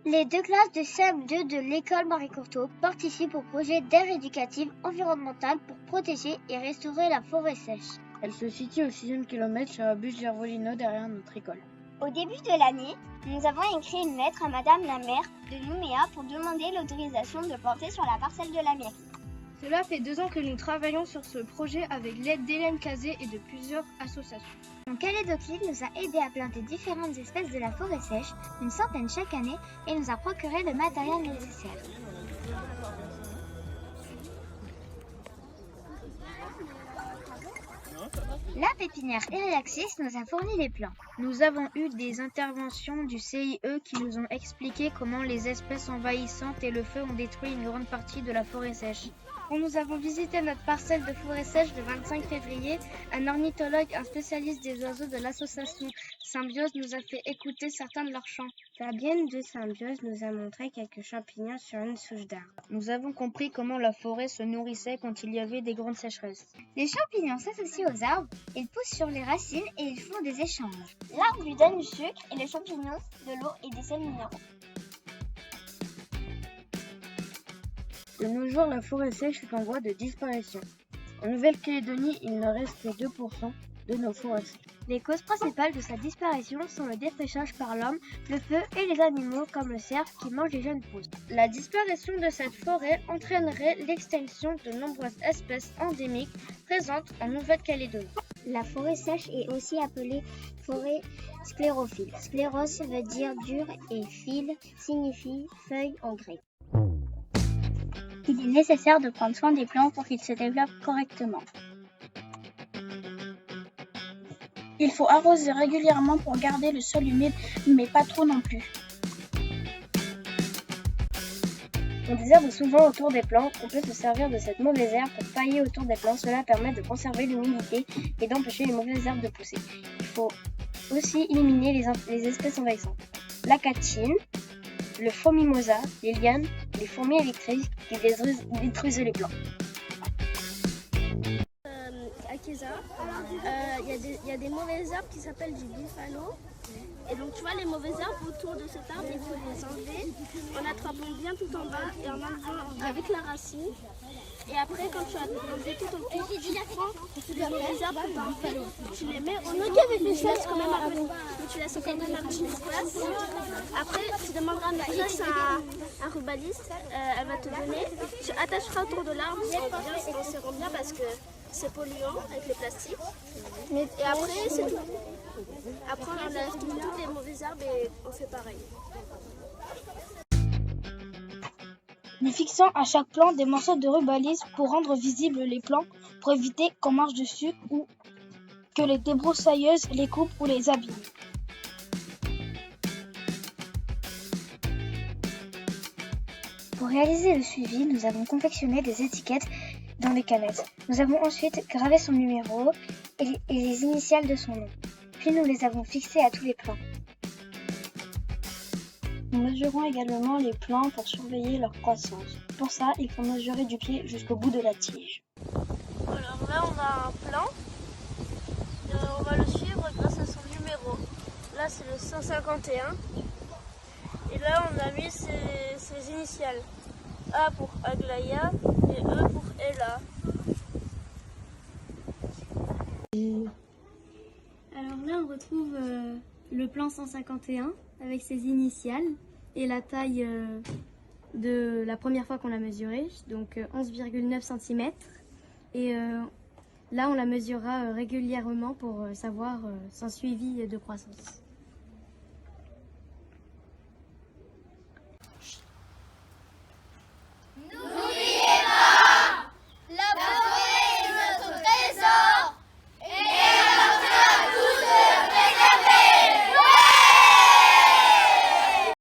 Les deux classes de CM2 de l'école Marie Courteau participent au projet d'aire éducative environnementale pour protéger et restaurer la forêt sèche. Elle se situe au 6e kilomètre chez Abus Gervolino derrière notre école. Au début de l'année, nous avons écrit une lettre à Madame la maire de Nouméa pour demander l'autorisation de planter sur la parcelle de la mairie. Cela fait 2 ans que nous travaillons sur ce projet avec l'aide d'Hélène Cazé et de plusieurs associations. Mon kaléidoclide nous a aidé à planter différentes espèces de la forêt sèche, une centaine chaque année, et nous a procuré le matériel nécessaire. La pépinière Eriaxis nous a fourni des plants. Nous avons eu des interventions du CIE qui nous ont expliqué comment les espèces envahissantes et le feu ont détruit une grande partie de la forêt sèche. Quand nous avons visité notre parcelle de forêt sèche le 25 février, un ornithologue, un spécialiste des oiseaux de l'association Symbiose nous a fait écouter certains de leurs chants. Fabienne de Symbiose nous a montré quelques champignons sur une souche d'arbre. Nous avons compris comment la forêt se nourrissait quand il y avait des grandes sécheresses. Les champignons s'associent aux arbres, ils poussent sur les racines et ils font des échanges. L'arbre lui donne du sucre et les champignons de l'eau et des sels minéraux. De nos jours, la forêt sèche est en voie de disparition. En Nouvelle-Calédonie, il ne reste que 2% de nos forêts sèches. Les causes principales de sa disparition sont le défrichage par l'homme, le feu et les animaux comme le cerf qui mange les jeunes pousses. La disparition de cette forêt entraînerait l'extinction de nombreuses espèces endémiques présentes en Nouvelle-Calédonie. La forêt sèche est aussi appelée forêt sclérophile. Sclérose veut dire dur et fil signifie feuille en grec. Il est nécessaire de prendre soin des plants pour qu'ils se développent correctement. Il faut arroser régulièrement pour garder le sol humide, mais pas trop non plus. On désherbe souvent autour des plants. On peut se servir de cette mauvaise herbe pour pailler autour des plants. Cela permet de conserver l'humidité et d'empêcher les mauvaises herbes de pousser. Il faut aussi éliminer les espèces envahissantes. La catine, le faux mimosa, les lianes, les fourmis électriques qui détruisent les plants. À Kéza, il y a des mauvaises herbes qui s'appellent du buffalo. Et donc tu vois les mauvaises herbes autour de cet arbre, il faut les enlever en attrapant bien tout en bas et en enlevant avec la racine. Et après quand tu as enlevé tout autour, tu prends les mauvaises herbes que tu as buffalo. Tu les mets au milieu avec les fesses quand même avant, mais tu laisses quand même un petit espace. Après tu demanderas une place à un rubaliste, elle va te donner. Tu attacheras autour de l'arbre en serrant bien parce que c'est polluant avec les plastiques. Et après, c'est tout. Après, on enlève toutes les mauvaises herbes et on fait pareil. Nous fixons à chaque plant des morceaux de rubalise pour rendre visibles les plants, pour éviter qu'on marche dessus ou que les débroussailleuses les coupent ou les abîment. Pour réaliser le suivi, nous avons confectionné des étiquettes dans les canettes. Nous avons ensuite gravé son numéro et les initiales de son nom. Puis nous les avons fixées à tous les plants. Nous mesurons également les plants pour surveiller leur croissance. Pour ça, il faut mesurer du pied jusqu'au bout de la tige. Alors là, on a un plan. On va le suivre grâce à son numéro. Là, c'est le 151. Et là, on a mis ses initiales. A pour Aglaya et E pour Ella. Alors là, on retrouve le plan 151 avec ses initiales et la taille de la première fois qu'on l'a mesuré, donc 11,9 cm. Et là, on la mesurera régulièrement pour savoir son suivi de croissance.